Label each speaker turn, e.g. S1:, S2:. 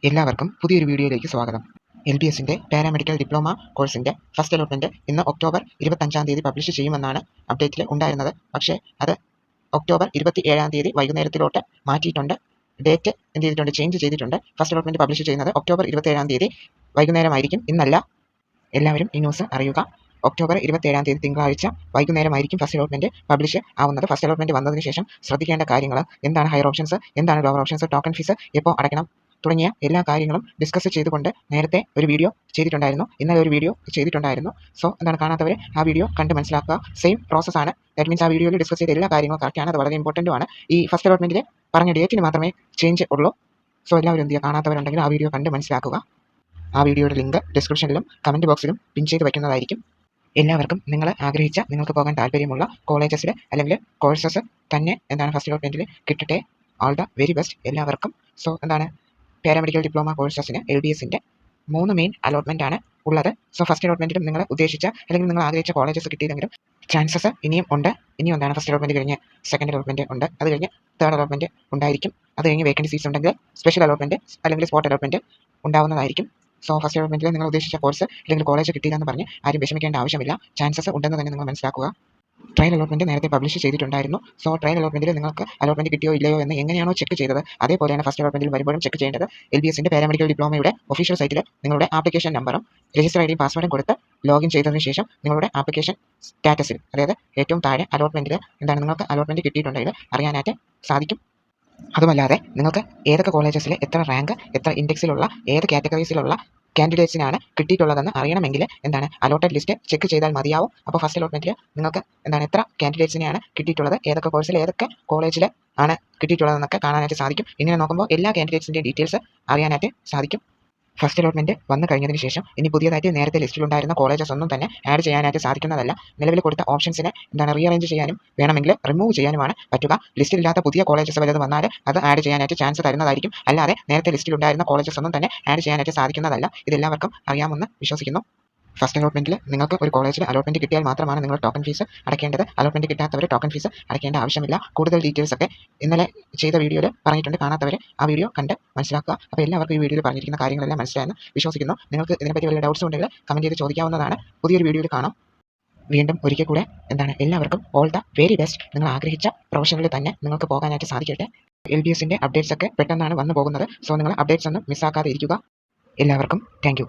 S1: എല്ലാവർക്കും പുതിയൊരു വീഡിയോയിലേക്ക് സ്വാഗതം. LBSന്റെ പാരാമെഡിക്കൽ ഡിപ്ലോമ കോഴ്സിന്റെ ഫസ്റ്റ് അലോട്ട്മെന്റ് ഇന്ന് ഒക്ടോബർ 25 പബ്ലിഷ് ചെയ്യുമെന്നാണ് അപ്ഡേറ്റിൽ ഉണ്ടായിരുന്നത്. പക്ഷേ അത് ഒക്ടോബർ 27 വൈകുന്നേരത്തിലോട്ട് മാറ്റിയിട്ടുണ്ട്. ഡേറ്റ് എന്ത് ചെയ്തിട്ടുണ്ട്, ചേഞ്ച് ചെയ്തിട്ടുണ്ട്. ഫസ്റ്റ് അലോട്ട്മെന്റ് പബ്ലിഷ് ചെയ്യുന്നത് ഒക്ടോബർ 27 വൈകുന്നേരമായിരിക്കും, ഇന്നല്ല. എല്ലാവരും ഈ ന്യൂസ് അറിയുക. ഒക്ടോബർ 27 തിങ്കളാഴ്ച വൈകുന്നേരമായിരിക്കും ഫസ്റ്റ് അലോട്ട്മെന്റ് പബ്ലിഷ് ആവുന്നത്. ഫസ്റ്റ് അലോട്ട്മെന്റ് വന്നതിന് ശേഷം ശ്രദ്ധിക്കേണ്ട കാര്യങ്ങൾ എന്താണ്, ഹയർ ഓപ്ഷൻസ് എന്താണ്, ലോവർ ഓപ്ഷൻസ്, ടോക്കൺ ഫീസ് എപ്പോൾ അടയ്ക്കണം തുടങ്ങിയ എല്ലാ കാര്യങ്ങളും ഡിസ്കസ് ചെയ്തുകൊണ്ട് നേരത്തെ ഒരു വീഡിയോ ചെയ്തിട്ടുണ്ടായിരുന്നു, ഇന്നലെ ഒരു വീഡിയോ ചെയ്തിട്ടുണ്ടായിരുന്നു. സോ എന്താണ്, കാണാത്തവർ ആ വീഡിയോ കണ്ട് മനസ്സിലാക്കുക. സെയിം പ്രോസസ്സാണ്. ദാറ്റ് മീൻസ് ആ വീഡിയോയിൽ ഡിസ്കസ് ചെയ്ത എല്ലാ കാര്യങ്ങളും കറക്റ്റാണ്. അത് വളരെ ഇമ്പോർട്ടൻ്റ് ആണ്. ഈ ഫസ്റ്റ് അലോട്ട്മെന്റിൽ പറഞ്ഞ ഡേറ്റിന് മാത്രമേ ചേഞ്ച് ഉള്ളൂ. സോ എല്ലാവരും എന്ത് ചെയ്യുക, കാണാത്തവരുണ്ടെങ്കിൽ ആ വീഡിയോ കണ്ട് മനസ്സിലാക്കുക. ആ വീഡിയോയുടെ ലിങ്ക് ഡിസ്ക്രിപ്ഷനിലും കമൻറ്റ് ബോക്സിലും പിൻ ചെയ്ത് വയ്ക്കുന്നതായിരിക്കും. എല്ലാവർക്കും നിങ്ങൾ ആഗ്രഹിച്ച, നിങ്ങൾക്ക് പോകാൻ താല്പര്യമുള്ള കോളേജസിൽ അല്ലെങ്കിൽ കോഴ്സസ് തന്നെ എന്താണ് ഫസ്റ്റ് അലോട്ട്മെന്റിൽ കിട്ടട്ടെ. ഓൾ ദ വെരി ബെസ്റ്റ് എല്ലാവർക്കും. സോ എന്താണ്, പാരാമെഡിക്കൽ ഡിപ്ലോമ കോഴ്സസിന് LBSന്റെ 3 മെയിൻ അലോട്ട്മെന്റ് ആണ് ഉള്ളത്. സോ ഫസ്റ്റ് അലോട്ട്മെന്റിലും നിങ്ങൾ ഉദ്ദേശിച്ച അല്ലെങ്കിൽ നിങ്ങൾ ആഗ്രഹിച്ച കോളേജസ് കിട്ടിയില്ലെങ്കിലും ചാൻസസ് ഇനിയും ഉണ്ട്. ഇനിയും എന്താണ്, ഫസ്റ്റ് അലോട്ട്മെന്റ് കഴിഞ്ഞ് സെക്കൻഡ് അലോട്ട്മെന്റ് ഉണ്ട്, അത് കഴിഞ്ഞ് തേർഡ് അലോട്ട്മെന്റ് ഉണ്ടായിരിക്കും, അത് കഴിഞ്ഞ് വേക്കൻസീസ് ഉണ്ടെങ്കിൽ സ്പെഷ്യൽ അലോട്ട്മെന്റ് അല്ലെങ്കിൽ സ്പോട്ട് അലോട്ട്മെന്റ് ഉണ്ടാവുന്നതായിരിക്കും. സോ ഫസ്റ്റ് അലോട്ട്മെന്റിൽ നിങ്ങൾ ഉദ്ദേശിച്ച കോഴ്സ് അല്ലെങ്കിൽ കോളേജ് കിട്ടിയില്ല എന്ന് പറഞ്ഞ് ആരും വിഷമിക്കേണ്ട ആവശ്യമില്ല. ചാൻസസ് ഉണ്ടെന്ന് തന്നെ നിങ്ങൾ മനസ്സിലാക്കുക. ട്രയൽ അലോട്ട്മെന്റ് നേരത്തെ പബ്ലിഷ് ചെയ്തിട്ടുണ്ടായിരുന്നു. സോ ട്രയൽ അലോട്ട്മെന്റിൽ നിങ്ങൾക്ക് അലോട്ട്മെന്റ് കിട്ടിയോ ഇല്ലയോ എന്ന് എങ്ങനെയാണോ ചെക്ക് ചെയ്തത്, അതേപോലെയാണ് ഫസ്റ്റ് അലോട്ട്മെന്റിൽ വരുമ്പോഴും ചെക്ക് ചെയ്യേണ്ടത്. LBSന്റെ പാരാമെഡിക്കൽ ഡിപ്ലോമയുടെ ഒഫീഷ്യൽ സൈറ്റിൽ നിങ്ങളുടെ ആപ്ലിക്കേഷൻ നമ്പറും രജിസ്റ്റർ ഐഡിയും പാസ്വേഡും കൊടുത്ത് ലോഗിൻ ചെയ്തതിനു ശേഷം നിങ്ങളുടെ ആപ്ലിക്കേഷൻ സ്റ്റാറ്റസിൽ, അതായത് ഏറ്റവും താഴെ അലോട്ട്മെന്റിൽ എന്താണ്, നിങ്ങൾക്ക് അലോട്ട്മെന്റ് കിട്ടിയിട്ടുണ്ടെങ്കിൽ അറിയാനായിട്ട് സാധിക്കും. അതുമല്ലാതെ നിങ്ങൾക്ക് ഏതൊക്കെ കോളേജസിൽ എത്ര റാങ്ക്, എത്ര ഇൻഡെക്സിലുള്ള, ഏത് കാറ്റഗറീസിലുള്ള കാൻഡിഡേറ്റ്സിനാണ് കിട്ടിയിട്ടുള്ളതെന്ന് അറിയണമെങ്കിൽ എന്താണ്, അലോട്ടഡ് ലിസ്റ്റ് ചെക്ക് ചെയ്താൽ മതിയാവും. അപ്പോൾ ഫസ്റ്റ് അലോട്ട്മെന്റിൽ നിങ്ങൾക്ക് എന്താണ്, എത്ര കാൻഡിഡേറ്റ്സിനെയാണ് കിട്ടിയിട്ടുള്ളത്, ഏതൊക്കെ കോഴ്സിൽ ഏതൊക്കെ കോളേജിൽ ആണ് കിട്ടിയിട്ടുള്ളതെന്നൊക്കെ കാണാനായിട്ട് സാധിക്കും. ഇങ്ങനെ നോക്കുമ്പോൾ എല്ലാ കാൻഡിഡേറ്റ്സിൻ്റെ ഡീറ്റെയിൽസ് അറിയാനായിട്ട് സാധിക്കും. ഫസ്റ്റ് അലോട്ട്മെന്റ് വന്നു കഴിഞ്ഞതിന് ശേഷം ഇനി പുതിയതായിട്ട് നേരത്തെ ലിസ്റ്റിലുണ്ടായിരുന്ന കോളേജസ് ഒന്നും തന്നെ ആഡ് ചെയ്യാനായിട്ട് സാധിക്കുന്നതല്ല. നിലവിൽ കൊടുത്ത ഓപ്ഷൻസിനെ എന്താണ്, റീഅറേഞ്ച് ചെയ്യാനും വേണമെങ്കിൽ റിമൂവ് ചെയ്യാനുമാണ് പറ്റുക. ലിസ്റ്റിലില്ലാത്ത പുതിയ കോളേജസ് വല്ലതും വന്നാൽ അത് ആഡ് ചെയ്യാനായിട്ട് ചാൻസ് തരുന്നതായിരിക്കും. അല്ലാതെ നേരത്തെ ലിസ്റ്റിലുണ്ടായിരുന്ന കോളേജസ് ഒന്നും തന്നെ ആഡ് ചെയ്യാനായിട്ട് സാധിക്കുന്നതല്ല. ഇതെല്ലാവർക്കും അറിയാമെന്ന് വിശ്വസിക്കുന്നു. ഫസ്റ്റ് അലോട്ട്മെന്റിൽ നിങ്ങൾക്ക് ഒരു കോളേജിൽ അലോട്ട്മെന്റ് കിട്ടിയാൽ മാത്രമാണ് നിങ്ങൾ ടോക്കൺ ഫീസ് അടയ്ക്കേണ്ടത്. അലോട്ട്മെന്റ് കിട്ടാത്തവർ ടോക്കൺ ഫീസ് അടയ്ക്കേണ്ട ആവശ്യമില്ല. കൂടുതൽ ഡീറ്റെയിൽസ് ഒക്കെ ഇന്നലെ ചെയ്ത വീഡിയോയിൽ പറഞ്ഞിട്ടുണ്ട്. കാണാത്തവർ ആ വീഡിയോ കണ്ട് മനസ്സിലാക്കുക. അപ്പോൾ എല്ലാവർക്കും ഈ വീഡിയോയിൽ പറഞ്ഞിരിക്കുന്ന കാര്യങ്ങളെല്ലാം മനസ്സിലായെന്ന് വിശ്വസിക്കുന്നു. നിങ്ങൾക്ക് ഇതിനെപ്പറ്റി വല്ല ഡൗട്ട്സ് ഉണ്ടെങ്കിൽ കമന്റ് ചെയ്ത് ചോദിക്കാവുന്നതാണ്. പുതിയൊരു വീഡിയോയിൽ കാണാം. വീണ്ടും ഒരിക്കൽ കൂടെ എന്താണ്, എല്ലാവർക്കും ഓൾ ദ വെരി ബെസ്റ്റ്. നിങ്ങൾ ആഗ്രഹിച്ച പ്രൊഫഷനിൽ തന്നെ നിങ്ങൾക്ക് പോകാനായിട്ട് സാധിക്കട്ടെ. LBSന്റെ അപ്ഡേറ്റ്സ് ഒക്കെ പെട്ടെന്നാണ് വന്നു പോകുന്നത്. സോ നിങ്ങൾ അപ്ഡേറ്റ്സ് ഒന്നും മിസ്സാക്കാതെ ഇരിക്കുക. എല്ലാവർക്കും താങ്ക് യു.